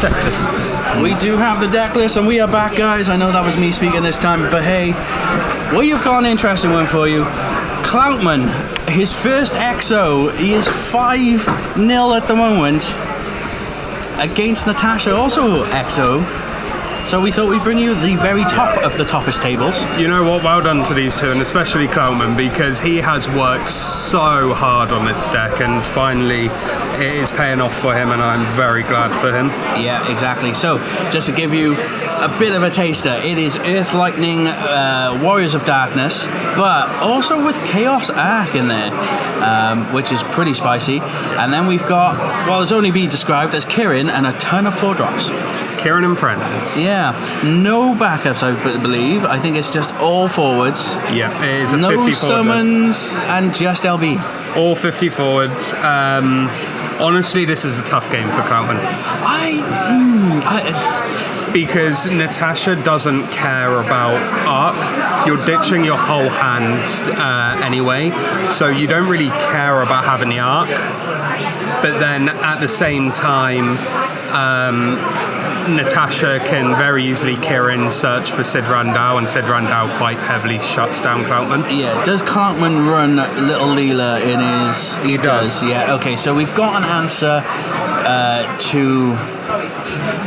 decklists. We do have the deck list, and we are back, guys. I know that was me speaking this time, but hey, we've got an interesting one for you. Cloutman, his first EXO, he is 5-0 at the moment against Natasha, also EXO. So we thought we'd bring you the very top of the toppest tables. You know what, well done to these two, and especially Cloutman, because he has worked so hard on this deck, and finally it is paying off for him, and I'm very glad for him. Yeah, exactly. So, just to give you a bit of a taster, it is Earth Lightning, Warriors of Darkness, but also with Chaos Arc in there, which is pretty spicy. And then we've got, well, it's only be described as Kirin and a ton of 4-drops. Kirin and friends. Yeah, no backups, I believe. I think it's just all forwards. Yeah, it is a no 50 summons and just LB. All 50 forwards. Honestly, this is a tough game for Cloutman. Because Natasha doesn't care about arc. You're ditching your whole hand anyway, so you don't really care about having the arc. But then at the same time, Natasha can very easily Kirin search for Sid Randall, and Sid Randall quite heavily shuts down Cloutman. Yeah, does Cloutman run Little Leela in his... He does. Yeah, okay, so we've got an answer to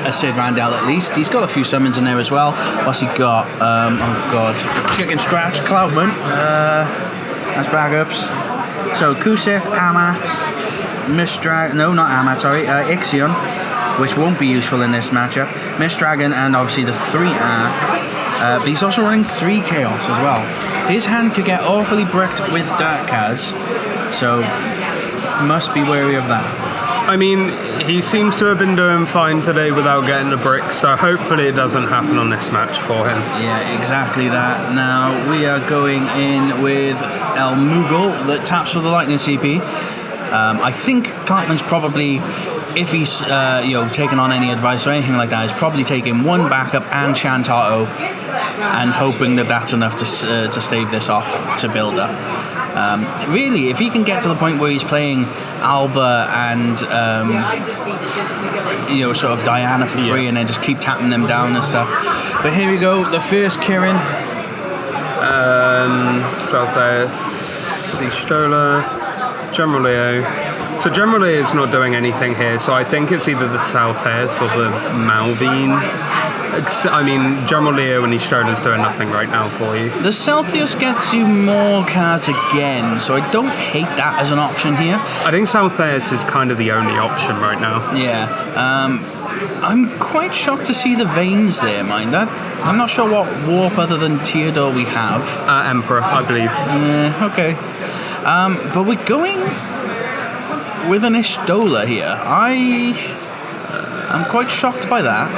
a Sid Randall at least. He's got a few summons in there as well. What's he got? Oh god. Chicken Scratch, Cloutman. That's backups. So Kusith, Amat, Mistrag... No, not Amat, sorry. Ixion, which won't be useful in this matchup. Mist Dragon, and obviously the 3 Arc. But he's also running 3 Chaos as well. His hand could get awfully bricked with dark cards, so must be wary of that. I mean, he seems to have been doing fine today without getting the brick, so hopefully it doesn't happen on this match for him. Yeah, exactly that. Now we are going in with El Moogle that taps for the Lightning CP. I think Cartman's probably, if he's taking on any advice or anything like that, is probably taking 1 backup and Shantato and hoping that that's enough to stave this off to build up. Really, if he can get to the point where he's playing Alba and sort of Diana for free, and then just keep tapping them down and stuff. But here we go, the first Kirin. Southwest, Stola, General Leo. So General Leo is not doing anything here, so I think it's either the Southwest or the Malvine. I mean, General Leo and Estrola's doing nothing right now for you. The Celsius gets you more cards again, so I don't hate that as an option here. I think Southwest is kind of the only option right now. Yeah. I'm quite shocked to see the Veins there, mind that. I'm not sure what warp other than Theodore we have. Emperor, I believe. Okay. But we're going with an Ishtola here. I'm quite shocked by that.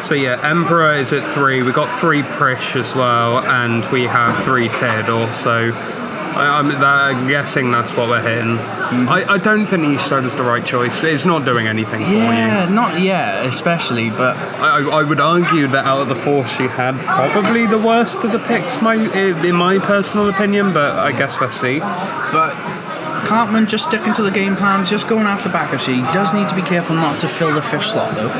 So yeah, Emperor is at 3. We got 3 Prish as well, and we have 3 Theodore. So I'm guessing that's what we're hitting. Mm-hmm. I don't think Eastola's the right choice. It's not doing anything for you. Yeah, not yet, especially. But I would argue that out of the 4 she had, probably the worst of the picks, in my personal opinion. But I guess we'll see. But Cartman just sticking to the game plan, just going after backups here. He does need to be careful not to fill the 5th slot though.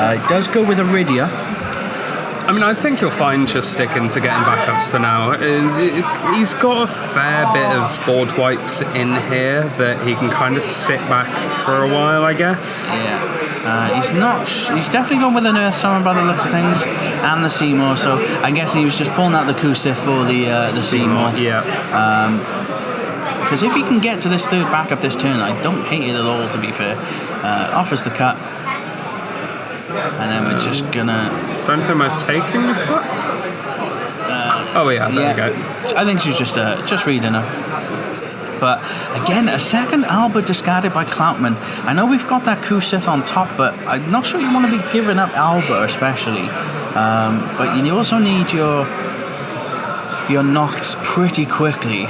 He does go with Iridia. I mean, I think you'll find just sticking to getting backups for now. He's got a fair bit of board wipes in here that he can kind of sit back for a while, I guess. Yeah. He's definitely gone with an Earth Summon by the looks of things, and the Seymour, so I'm guessing he was just pulling out the Kusif for the Seymour. Yeah. Because if he can get to this 3rd backup this turn, I don't hate it at all, to be fair. Offers the cut. And then we're just gonna... Don't think I'm taking the cut? There we go. I think she's just reading her. But again, a second Alba discarded by Cloutman. I know we've got that Kusith on top, but I'm not sure you want to be giving up Alba especially. But you also need your Nocts pretty quickly.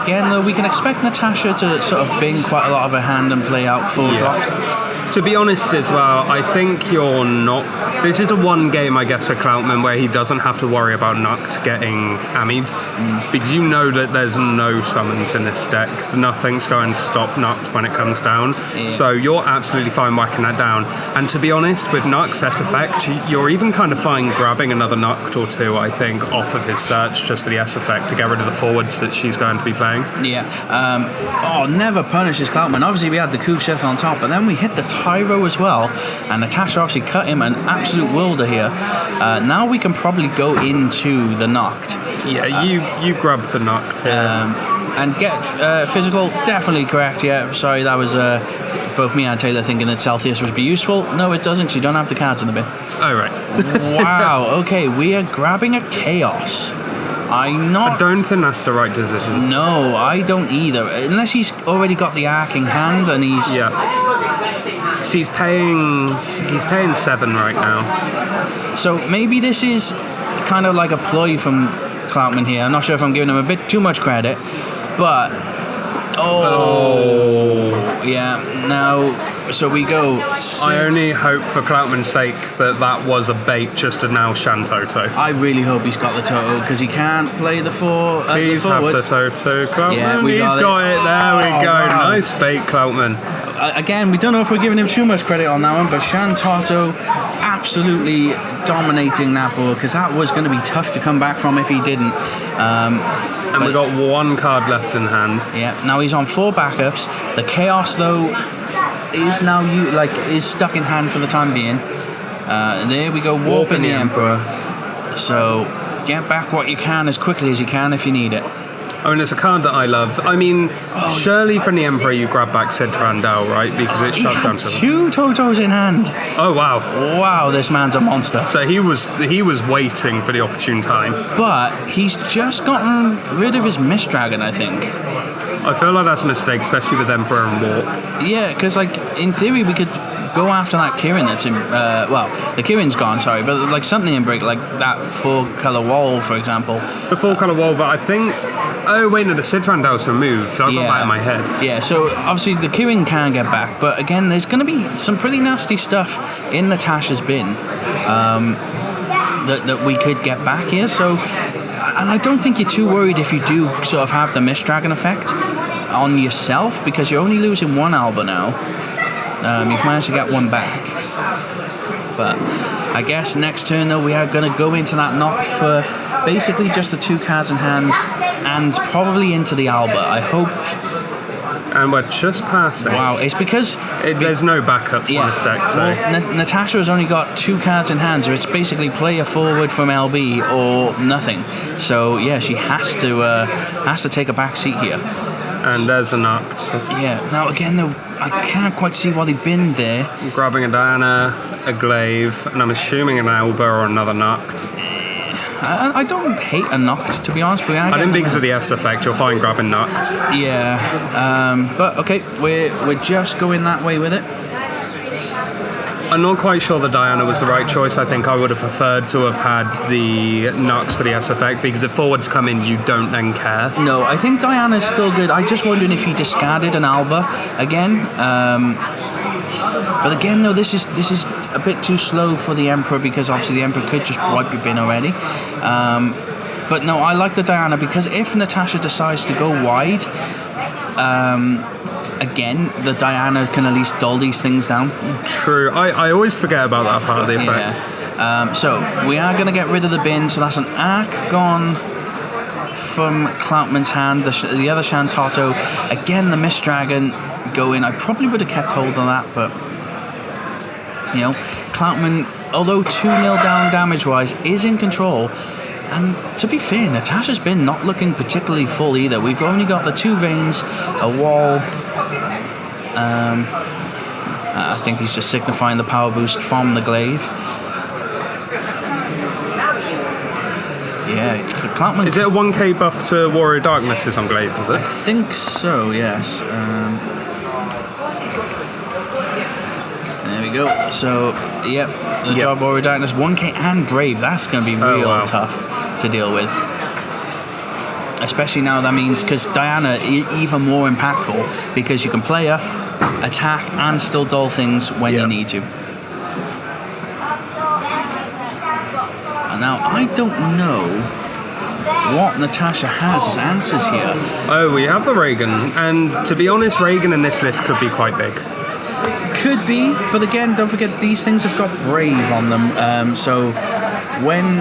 Again, though, we can expect Natasha to sort of bing quite a lot of her hand and play out 4 drops. To be honest as well, I think you're not... This is the one game, I guess, for Cloutman where he doesn't have to worry about Nuct getting ammied. Because you know that there's no summons in this deck. Nothing's going to stop Nuct when it comes down. Yeah. So you're absolutely fine whacking that down. And to be honest, with Nuct's S effect, you're even kind of fine grabbing another Nuct or two, I think, off of his search just for the S effect to get rid of the forwards that she's going to be playing. Yeah. Never punishes Cloutman. Obviously, we had the Coup Sith on top, but then we hit the Tyro as well, and Natasha obviously cut him an absolute wilder here. Now we can probably go into the Noct. Yeah, you grab the Noct here. And get physical, definitely correct. Yeah, sorry, that was both me and Taylor thinking that Celsius would be useful. No, it doesn't, 'cause you don't have the cards in the bin. Oh, right. Wow, okay, we are grabbing a Chaos. I don't think that's the right decision. No, I don't either. Unless he's already got the Arc in hand and he's... Yeah. So he's paying 7 right now. So maybe this is kind of like a ploy from Cloutman here. I'm not sure if I'm giving him a bit too much credit, but... Yeah, now... So we go... I only hope for Cloutman's sake that was a bait just to now Shan Toto. I really hope he's got the Toto, because he can't play the four. Please have the Toto, Cloutman. Yeah, he's got it. There we go. Wow. Nice bait, Cloutman. Again, we don't know if we're giving him too much credit on that one, but Shan Toto absolutely dominating that board, because that was going to be tough to come back from if he didn't. And we got one card left in hand. Yeah. Now he's on 4 backups. The Chaos though is now is stuck in hand for the time being. There we go, warping the Emperor. So get back what you can as quickly as you can if you need it. I mean, it's a card that I love. I mean, surely from the Emperor you grab back Sid Randall, right? Because it shuts down to 2 Totos in hand. Oh wow! Wow, this man's a monster. So he was waiting for the opportune time. But he's just gotten rid of his Mist Dragon, I think. I feel like that's a mistake, especially with Emperor and Warp. Yeah, because in theory we could go after that Kirin that's in... the Kirin's gone, sorry, but something in break, like that 4-colour wall, for example. The 4-colour wall, but I think... Oh, wait, no, the Sid Randall's removed. I've got that in my head. Yeah, so obviously the Kirin can get back, but again, there's going to be some pretty nasty stuff in Natasha's bin that we could get back here, so... And I don't think you're too worried if you do sort of have the Mist Dragon effect on yourself, because you're only losing 1 Alba now. You've managed to get 1 back. But I guess next turn, though, we are going to go into that Noct for basically just the 2 cards in hand and probably into the Alba. I hope... And we're just passing. Wow, it's because... there's no backups on this deck, so... Well, Natasha has only got 2 cards in hand, so it's basically play a forward from LB or nothing. So, yeah, she has to take a back seat here. And there's a Noct. Yeah, now again, though, I can't quite see why they've been there. I'm grabbing a Diana, a Glaive, and I'm assuming an Alba or another Noct. I don't hate a Noct, to be honest. But I didn't think because of the S effect. You'll find grabbing Noct. Yeah, but okay, we're just going that way with it. I'm not quite sure that Diana was the right choice. I think I would have preferred to have had the Noct for the S effect, because if forwards come in, you don't then care. No, I think Diana's still good. I'm just wondering if he discarded an Alba again. But again, though, this is a bit too slow for the Emperor, because obviously the Emperor could just wipe your bin already. But no, I like the Diana, because if Natasha decides to go wide, again, the Diana can at least dull these things down. True. I always forget about that part of the effect. Yeah. So we are going to get rid of the bin. So that's an Arc gone from Cloutman's hand. The other Shan Toto. Again, the Mist Dragon going. I probably would have kept hold on that, but... Cloutman, although 2-0 down damage-wise, is in control. And to be fair, Natasha's been not looking particularly full either. We've only got the 2 veins, a wall. I think he's just signifying the power boost from the Glaive. Yeah, Cloutman... Is it a 1k buff to Warrior Darknesses on Glaive, is it? I think so, yes. There we go. So, yep, the job Warrior Darkness, 1k and Brave. That's going to be real tough to deal with. Especially now, that means, because Diana is even more impactful, because you can play her, attack and still dull things when you need to. And now I don't know what Natasha has as answers here. Oh, we have the Reagan, and to be honest, Reagan in this list could be quite big. Could be, but again, don't forget these things have got Brave on them. So when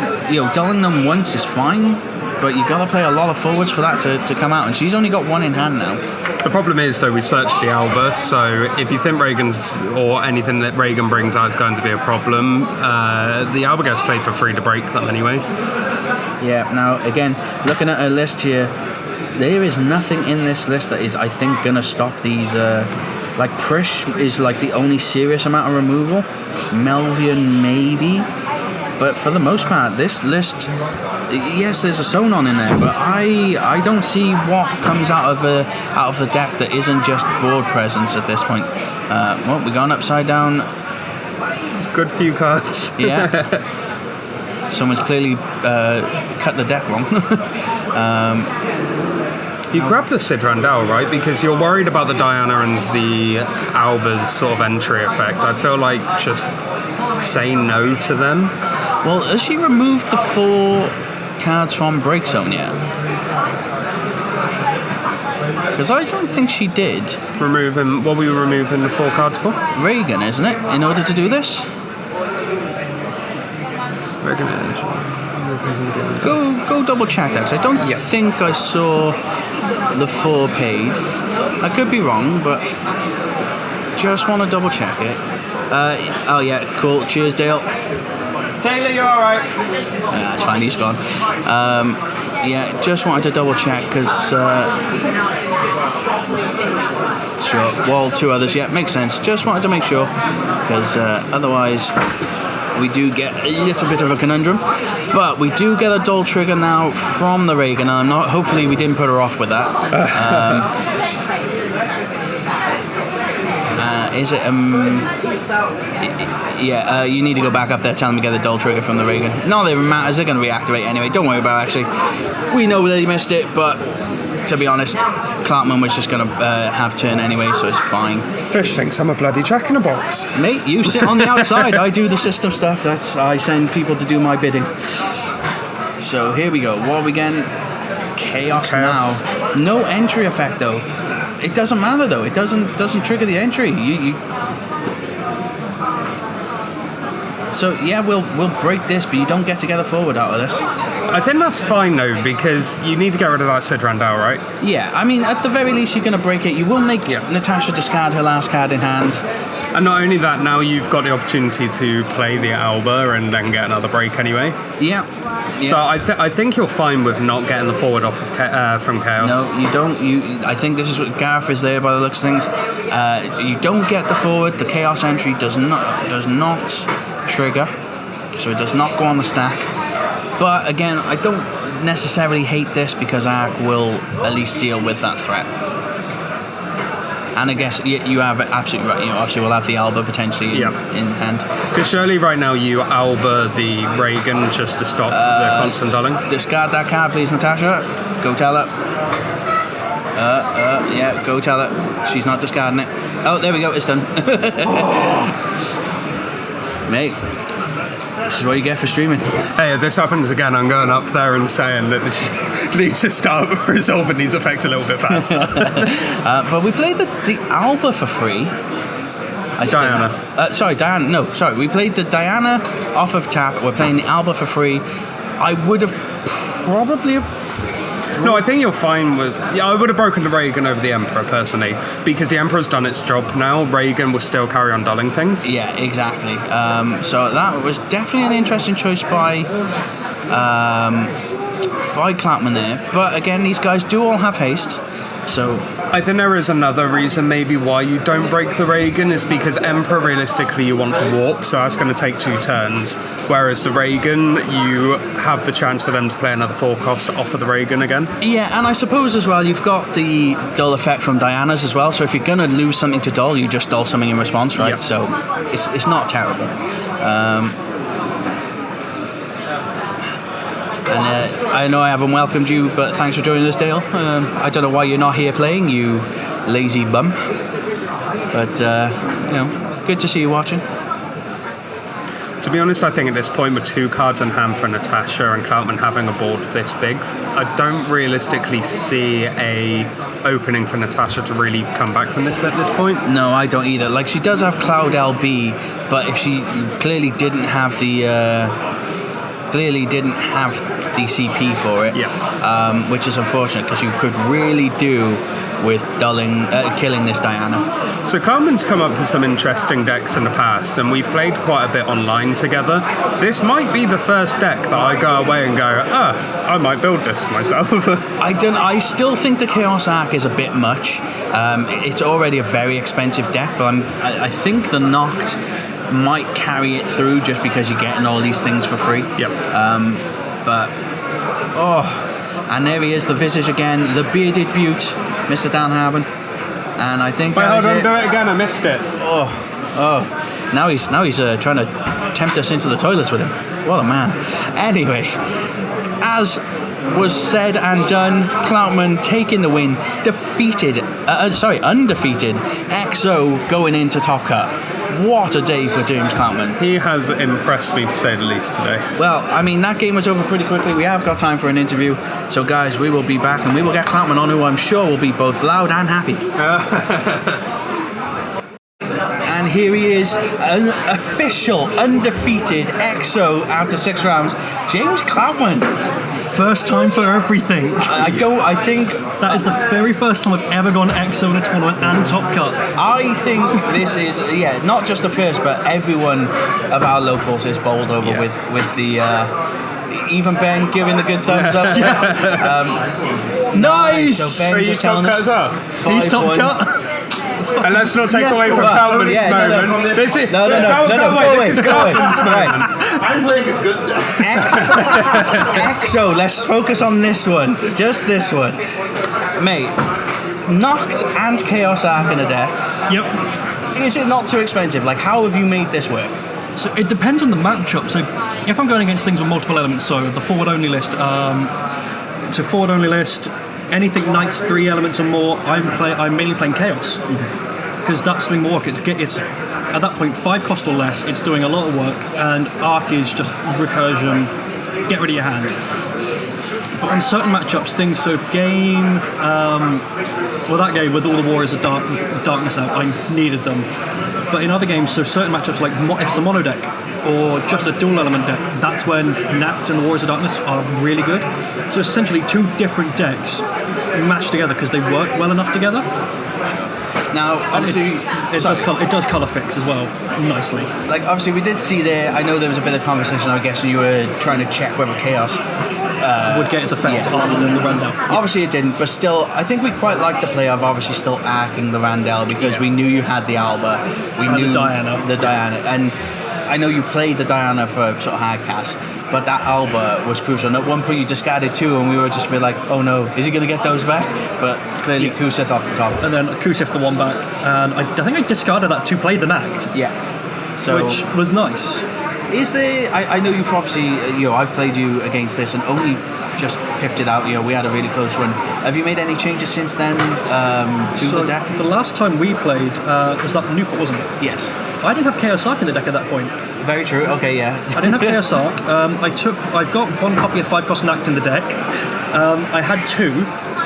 dulling them once is fine, but you gotta play a lot of forwards for that to come out, and she's only got one in hand now. The problem is, though, we searched the Alba, so if you think Reagan's or anything that Reagan brings out is going to be a problem, the Alba gets played for free to break them anyway. Yeah, now again, looking at her list here, there is nothing in this list that is, I think, gonna stop these. Like Prish is like the only serious amount of removal. Melvian maybe. But for the most part, this list, yes, there's a Sonon in there, but I don't see what comes out of the deck that isn't just board presence at this point. Well, we're going upside down. It's a good few cards. Yeah. Someone's clearly cut the deck wrong. You grab the Sid Randall, right? Because you're worried about the Diana and the Alba's sort of entry effect. I feel like just say no to them. Well, has she removed the 4 cards from Break Zone yet? Because I don't think she did. Removing, what were you removing the 4 cards for? Reagan, isn't it? In order to do this? Reagan Energy. Go double check that, 'cause I don't think I saw the 4 paid. I could be wrong, but just want to double check it. Oh yeah, cool. Cheers, Dale. Taylor, you're all right. That's fine. He's gone. Yeah, just wanted to double check because. Sure. Well, 2 others. Yeah, makes sense. Just wanted to make sure because otherwise. We do get a little bit of a conundrum, but we do get a dull trigger now from the Reagan, and I'm not. Hopefully, we didn't put her off with that. Is it? Yeah. You need to go back up there. Tell them to get the dull trigger from the Reagan. Not that it matters. They're going to reactivate anyway. Don't worry about it. Actually, we know they missed it, but to be honest, Cloutman was just going to have turn anyway, so it's fine. Fish thinks I'm a bloody Jack in a box. Mate, you sit on the outside. I do the system stuff. I send people to do my bidding. So here we go. What are we getting? Chaos now. No entry effect though. It doesn't matter though. It doesn't trigger the entry. You. So yeah, we'll break this, but you don't get to get a forward out of this. I think that's fine though, because you need to get rid of that Sid Randall, right? Yeah, I mean, at the very least, you're going to break it. You will make Natasha discard her last card in hand. And not only that, now you've got the opportunity to play the Alba and then get another break anyway. Yeah. So I think you're fine with not getting the forward off of from Chaos. No, you don't. I think this is what Gareth is there by the looks of things. You don't get the forward. The Chaos entry does not trigger, so it does not go on the stack. But again, I don't necessarily hate this because Ark will at least deal with that threat. And I guess you have absolutely right. Obviously, we'll have the Alba potentially in hand. Because surely right now you Alba the Reagan just to stop the constant dulling. Discard that card, please, Natasha. Go tell her. Yeah, go tell her. She's not discarding it. Oh, there we go. It's done. Mate. This is what you get for streaming. Hey, if this happens again, I'm going up there and saying that you need to start resolving these effects a little bit faster. But we played the Alba for free. Diana. Sorry, Diana. No, sorry. We played the Diana off of tap. We're playing the Alba for free. I would have probably... No, I think you're fine with... Yeah, I would have broken the Reagan over the Emperor, personally, because the Emperor's done its job now. Reagan will still carry on dulling things. Yeah, exactly. So that was definitely an interesting choice by Cloutman there. But again, these guys do all have haste, so... I think there is another reason maybe why you don't break the Reagan is because Emperor, realistically, you want to warp, so that's going to take 2 turns. Whereas the Reagan, you have the chance for them to play another 4 cost off of the Reagan again. Yeah, and I suppose as well, you've got the dull effect from Diana's as well, so if you're going to lose something to dull, you just dull something in response, right? Yep. So it's not terrible. And I know I haven't welcomed you, but thanks for joining us, Dale. I don't know why you're not here playing, you lazy bum. But good to see you watching. To be honest, I think at this point, with 2 cards in hand for Natasha and Cloutman having a board this big, I don't realistically see a opening for Natasha to really come back from this at this point. No, I don't either. Like, she does have Cloud LB, but if she clearly didn't have the CP for it, which is unfortunate because you could really do with killing this Diana. So Cloutman's come up with some interesting decks in the past, and we've played quite a bit online together. This might be the first deck that I go away and go, I might build this myself. I still think the Chaos Arc is a bit much. It's already a very expensive deck, but I think the Noct might carry it through just because you're getting all these things for free. Yep. And there he is, the visage again, the bearded beaut, Mr. Dan Harben. And I think do it again, I missed it. Now he's trying to tempt us into the toilets with him. What a man. Anyway, as was said and done, Cloutman taking the win, undefeated XO going into Top Cut. What a day for James Cloutman. He has impressed me, to say the least, today. Well, I mean, that game was over pretty quickly. We have got time for an interview. So, guys, we will be back and we will get Cloutman on, who I'm sure will be both loud and happy. And here he is, an official, undefeated XO after 6 rounds, James Cloutman. First time for everything. I think that is the very first time I've ever gone XO in a tournament and Top Cut. I think this is, not just the first, but everyone of our locals is bowled over with the, even Ben giving the good thumbs up. Nice! So Ben just telling us he's Top Cut. And let's not take away from Cloutman's moment. This is Cloutman's moment. I'm playing a good deck. XO, let's focus on this one. Just this one. Mate, Noct and Chaos Arc in a deck. Yep. Is it not too expensive? Like, how have you made this work? So it depends on the matchup. So if I'm going against things with multiple elements, so the forward-only list, anything Knights 3 elements or more, I'm mainly playing Chaos. Because that's doing more work. It's at that point 5 cost or less. It's doing a lot of work, and Arc is just recursion. Get rid of your hand. But on certain matchups, that game with all the Warriors of Darkness out, I needed them. But in other games, so certain matchups like if it's a mono deck or just a dual element deck, that's when Napt and the Warriors of Darkness are really good. So it's essentially 2 different decks mashed together because they work well enough together. Now, obviously, it does colour fix as well nicely. Like, obviously, we did see there. I know there was a bit of conversation. I guess you were trying to check whether Chaos would get its effect after the Randall. Obviously, it didn't, but still, I think we quite liked the play of obviously still arcing the Randall because we knew you had the Alba, we knew the Diana, and I know you played the Diana for sort of hard cast. But that Alba was crucial. And at one point you discarded 2 and we were just like, oh no, is he going to get those back? But clearly Kusith off the top. And then Kusith the one back. And I think I discarded that to play the Nact. Yeah. So, which was nice. Is there, I know you've obviously, I've played you against this and only just pipped it out. We had a really close one. Have you made any changes since then to the deck? The last time we played was that Newport, wasn't it? Yes. I didn't have Chaos Arc in the deck at that point. Very true. Okay, yeah. I didn't have Chaos Arc. I've got 1 copy of 5 cost Nact in the deck. I had 2.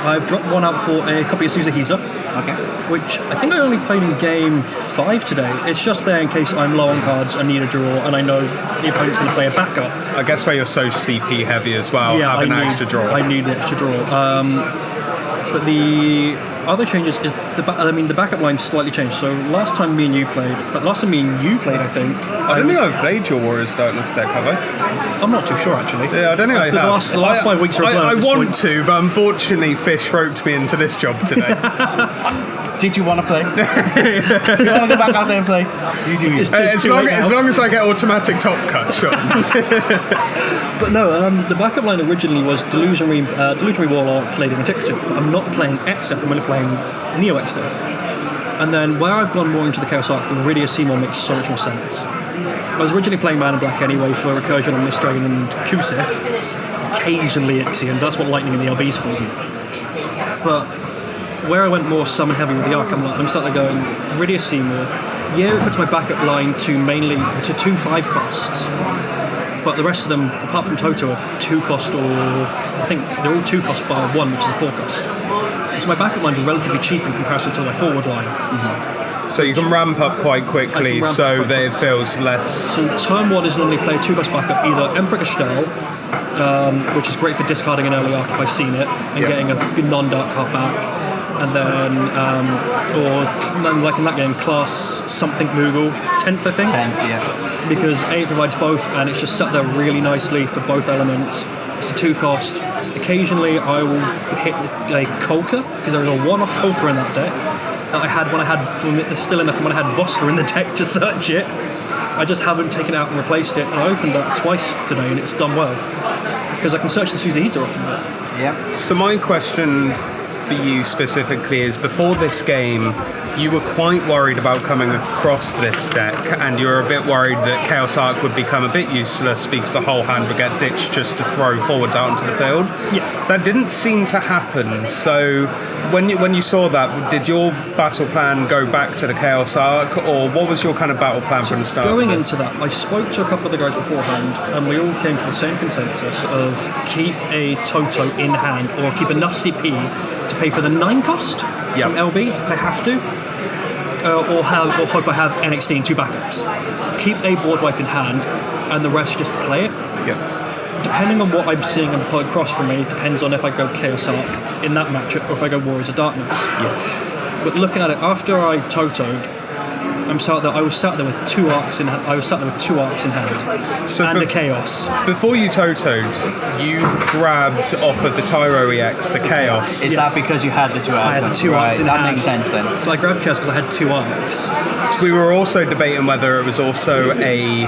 I've dropped 1 out for a copy of Suzuhiza. Okay. Which I think I only played in game 5 today. It's just there in case I'm low on cards and need a draw, and I know the opponent's going to play a backup. I guess where you're so CP heavy as well, having an extra draw. I need the extra draw. But the other changes is the backup line slightly changed. So last time me and you played, I think. I don't think I've played your Warriors Darkness deck, have I? I'm not too sure actually. Yeah, I don't think I have. The last 5 weeks are a blur at this point. To, but unfortunately Fish roped me into this job today. Did you want to play? You want to go back out there and play? You do. As long as I get automatic top cut, sure. But no, the backup line originally was Delusionary Warlock, Lady Antiquity, but I'm not playing Xeth, I'm only playing Neo Xeth. And then where I've gone more into the Chaos Arc, the Viridian Seymour makes so much more sense. I was originally playing Man in Black anyway for Recursion on Mistdragon and Kusith, occasionally Ixion, that's what Lightning and the LB's for. But where I went more summon heavy with the Arc, I'm sort of going Rydia Seymour. Yeah, it puts my backup line to 2 5 costs. But the rest of them, apart from Toto, are 2 cost, or I think they're all 2 cost bar 1, which is a 4 cost. So my backup lines are relatively cheap in comparison to my forward line. So you can ramp up quite quickly, so that it feels less... So turn 1 is normally play a 2 cost backup, either Emperor Gestell, which is great for discarding an early arc if I've seen it, and getting a good non-dark card back. And then, like in that game, class something Moogle, 10th I think? 10th, yeah. Because A, it provides both, and it's just sat there really nicely for both elements. It's a 2 cost. Occasionally I will hit a Kolka, because there is a 1-off Kolka in that deck that I had when I had, still in there from when I had Vossler in the deck to search it. I just haven't taken it out and replaced it, and I opened that twice today and it's done well. Because I can search the Suzuhiza off from it. Yeah. So my question for you specifically is, before this game you were quite worried about coming across this deck, and you were a bit worried that Chaos Arc would become a bit useless because the whole hand would get ditched just to throw forwards out into the field. Yeah. That didn't seem to happen. So when you saw that, did your battle plan go back to the Chaos Arc, or what was your kind of battle plan from the start? Going into that, I spoke to a couple of the guys beforehand, and we all came to the same consensus of keep a Toto in hand, or keep enough CP to pay for the 9 cost from LB if I have to, or hope I have NXT and 2 backups. Keep a board wipe in hand, and the rest just play it. Yeah. Depending on what I'm seeing and pull across from me, depends on if I go Chaos Arc in that matchup or if I go Warriors of Darkness. Yes. But looking at it, after I Toto'd, I was sat there with 2 arcs in hand. I was sat there with 2 arcs in hand, So and a Chaos. Before you Toto'd, you grabbed off of the Tyro EX the Chaos. Is that because you had the 2 arcs? I had the 2 arcs in that hand. makes sense then. So I grabbed Chaos because I had 2 arcs. So we were also debating whether it was also a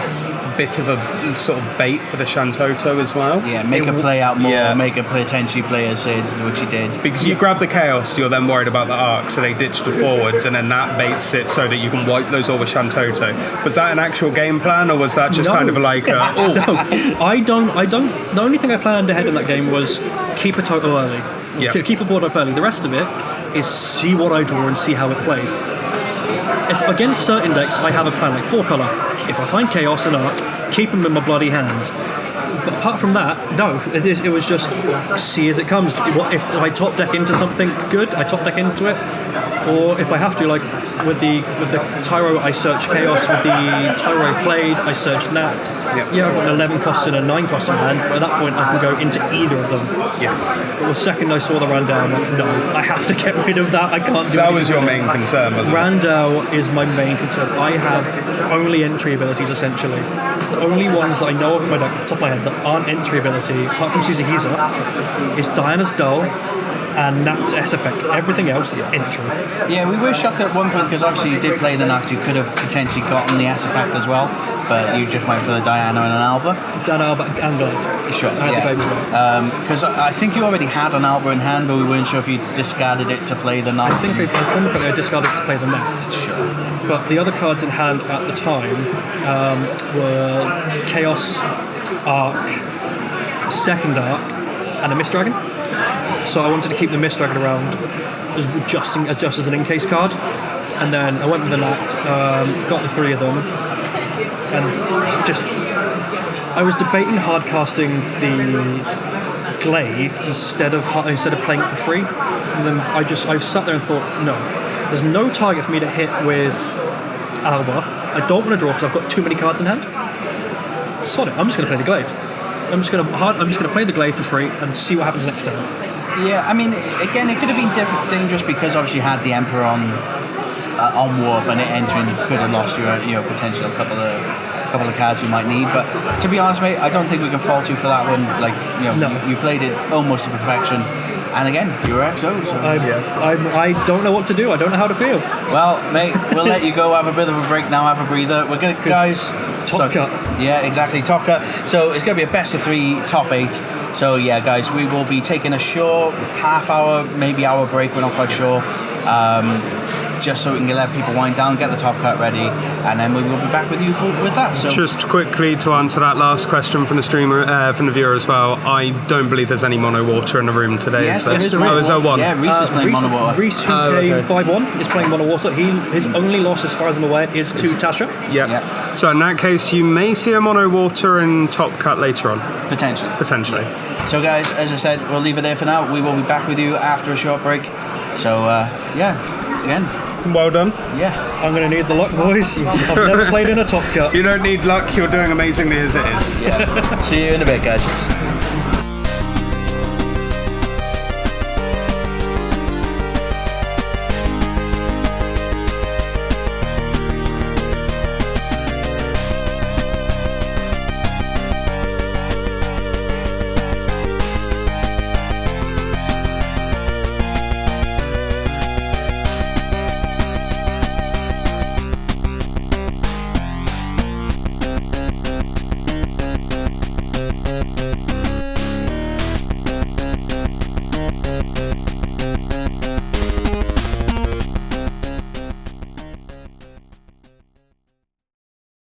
bit of a sort of bait for the Shantoto as well. Yeah, make a play out more, make a potentially play a Sid, which you did. Because you grab the Chaos, you're then worried about the arc, so they ditch the forwards, and then that baits it so that you can wipe those all with Shantoto. Was that an actual game plan, or was that just kind of like No, I don't. The only thing I planned ahead in that game was keep a Toto early. Keep a board up early. The rest of it is see what I draw and see how it plays. If against certain decks I have a plan, like 4 colour, if I find Chaos and Arc, keep them in my bloody hand. But apart from that, no, it was just see as it comes. What if I top deck into something good, I top deck into it. Or if I have to, like with the Tyro, I search Chaos. With the Tyro played, I search Nat. Yeah, I've got an 11 cost and a 9 cost in hand, but at that point I can go into either of them. Yes. But the second I saw the Randall, I went, no, I have to get rid of that. I can't do So that was your main concern, wasn't it? Randall is my main concern. I have only entry abilities, essentially. The only ones that I know of in my deck, off the top of my head, that aren't entry ability, apart from Suzuhiza, is Diana's Dull and Nat's S effect. Everything else is entry. Yeah, we were shocked at one point because obviously you did play the Nat. You could have potentially gotten the S effect as well, but you just went for the Diana and an Alba. Diana, Alba, and Glaive. Sure, I had the Glaive as well. Because I think you already had an Alba in hand, but we weren't sure if you discarded it to play the Nat. I think I discarded it to play the Nat. Sure. But the other cards in hand at the time were Chaos, Arc, Second Arc, and a Mist Dragon. So I wanted to keep the Mist Dragon around just as an in-case card. And then I went with the Nat, got the 3 of them, and just... I was debating hard casting the Glaive instead of playing it for free. And then I sat there and thought, no, there's no target for me to hit with Alba. I don't want to draw because I've got too many cards in hand. Sod it, I'm just going to play the Glaive. I'm just going to play the Glaive for free and see what happens next turn. Yeah, I mean, again, it could have been dangerous because obviously you had the Emperor on warp, and it entering could have lost your potential couple of cards you might need. But to be honest, mate, I don't think we can fault you for that one. Like, you played it almost to perfection. And again, you're XO. So. I don't know what to do. I don't know how to feel. Well, mate, we'll let you go. Have a bit of a break now. Have a breather. We're gonna, guys. Top cut. Yeah, exactly. Top cut. So it's going to be a best of 3 top 8. So yeah, guys, we will be taking a short half hour, maybe hour break. We're not quite sure. just so we can let people wind down, get the top cut ready, and then we will be back with you with that. So just quickly to answer that last question from the streamer, from the viewer as well, I don't believe there's any mono water in the room today. yes, is there? there is. Oh, is there one? Yeah, Reese is playing mono water. Reese, who came 5-1, is playing mono water. His only loss, as far as I'm aware, is to Tasha. Yeah. So in that case, you may see a mono water in top cut later on. Potentially. So guys, as I said, we'll leave it there for now. We will be back with you after a short break. So again, Well done. yeah. I'm going to need the luck, boys. I've never played in a top cut. You don't need luck. You're doing amazingly as it is. See you in a bit, guys.